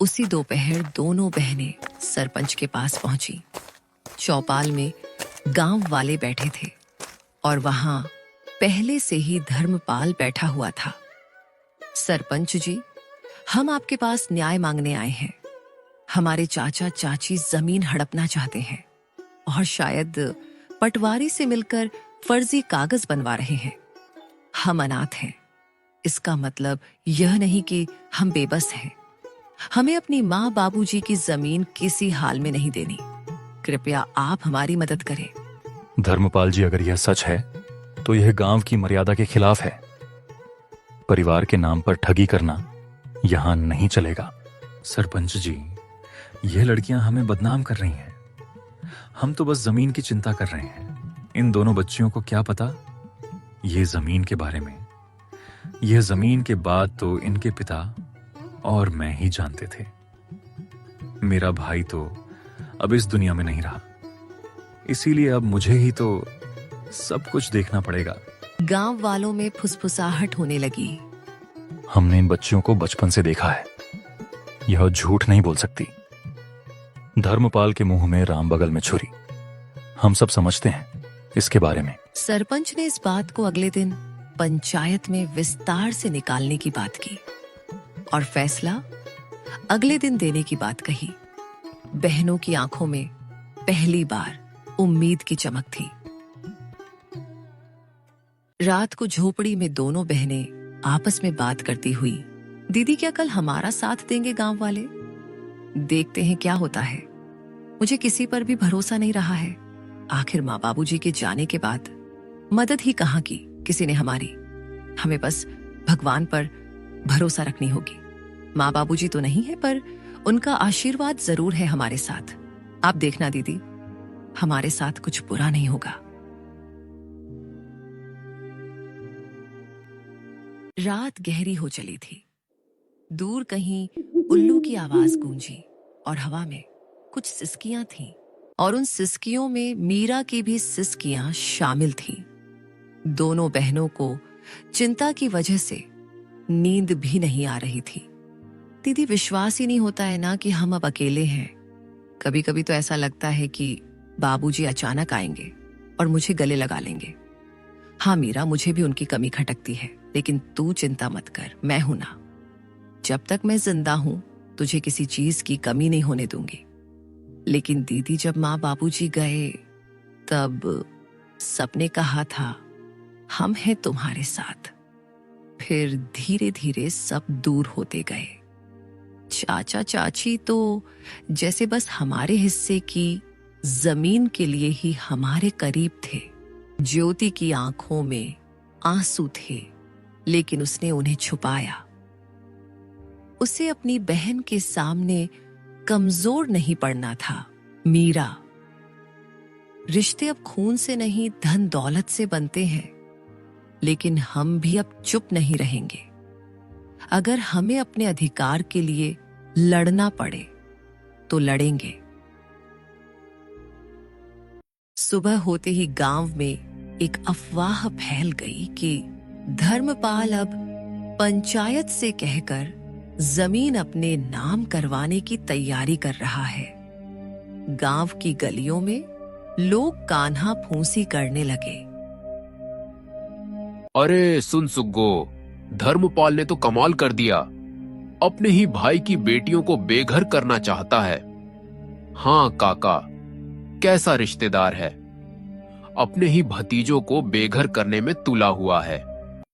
उसी दोपहर दोनों बहनें सरपंच के पास पहुंची। चौपाल में गांव वाले बैठे थे और वहां पहले से ही धर्मपाल बैठा हुआ था। सरपंच जी, हम आपके पास न्याय मांगने आए हैं। हमारे चाचा चाची जमीन हड़पना चाहते हैं और शायद पटवारी से मिलकर फर्जी कागज बनवा रहे हैं। हम अनाथ हैं, इसका मतलब यह नहीं कि हम बेबस हैं। हमें अपनी माँ बाबूजी की जमीन किसी हाल में नहीं देनी। कृपया आप हमारी मदद करें। धर्मपाल जी, अगर यह सच है तो यह गांव की मर्यादा के खिलाफ है। परिवार के नाम पर ठगी करना यहां नहीं चलेगा। सरपंच जी, यह लड़कियां हमें बदनाम कर रही हैं। हम तो बस जमीन की चिंता कर रहे हैं। इन दोनों बच्चियों को क्या पता ये जमीन के बारे में। यह जमीन के बाद तो इनके पिता और मैं ही जानते थे। मेरा भाई तो अब इस दुनिया में नहीं रहा, इसीलिए अब मुझे ही तो सब कुछ देखना पड़ेगा। गांव वालों में फुसफुसाहट होने लगी। हमने इन बच्चियों को बचपन से देखा है, यह झूठ नहीं बोल सकती। धर्मपाल के मुंह में राम बगल में छुरी। हम सब समझते हैं इसके बारे में। सरपंच ने इस बात को अगले दिन पंचायत में विस्तार से निकालने की बात की और फैसला अगले दिन देने की बात कही। बहनों की आंखों में पहली बार उम्मीद की चमक थी। रात को झोपड़ी में दोनों बहनें आपस में बात करती हुई, दीदी क्या कल हमारा साथ देंगे गांव वाले? देखते हैं क्या होता है। मुझे किसी पर भी भरोसा नहीं रहा है। आखिर माँ बाबूजी के जाने के बाद मदद ही कहाँ की किसी ने हमारी। हमें बस भगवान पर भरोसा रखनी होगी। माँ बाबूजी तो नहीं है, पर उनका आशीर्वाद जरूर है हमारे साथ। आप देखना दीदी, हमारे साथ कुछ बुरा नहीं होगा। रात गहरी हो चली थी। दूर कहीं उल्लू की आवाज गूंजी और हवा में कुछ सिसकियां थीं, और उन सिसकियों में मीरा की भी सिसकियां शामिल थीं। दोनों बहनों को चिंता की वजह से नींद भी नहीं आ रही थी। दीदी, विश्वास ही नहीं होता है ना कि हम अब अकेले हैं। कभी कभी तो ऐसा लगता है कि बाबूजी अचानक आएंगे और मुझे गले लगा लेंगे। हाँ मीरा, मुझे भी उनकी कमी खटकती है, लेकिन तू चिंता मत कर, मैं हूं ना। जब तक मैं जिंदा हूं तुझे किसी चीज की कमी नहीं होने दूंगी। लेकिन दीदी, जब माँ बाबूजी गए तब सबने कहा था हम हैं तुम्हारे साथ। फिर धीरे धीरे सब दूर होते गए। चाचा चाची तो जैसे बस हमारे हिस्से की जमीन के लिए ही हमारे करीब थे। ज्योति की आंखों में आंसू थे, लेकिन उसने उन्हें छुपाया। उसे अपनी बहन के सामने कमजोर नहीं पड़ना था। मीरा, रिश्ते अब खून से नहीं धन दौलत से बनते हैं, लेकिन हम भी अब चुप नहीं रहेंगे। अगर हमें अपने अधिकार के लिए लड़ना पड़े तो लड़ेंगे। सुबह होते ही गांव में एक अफवाह फैल गई कि धर्मपाल अब पंचायत से कहकर जमीन अपने नाम करवाने की तैयारी कर रहा है। गांव की गलियों में लोग कान्हा फूंसी करने लगे। अरे सुन सुग्गो, धर्मपाल ने तो कमाल कर दिया। अपने ही भाई की बेटियों को बेघर करना चाहता है। हाँ काका, कैसा रिश्तेदार है। अपने ही भतीजों को बेघर करने में तुला हुआ है।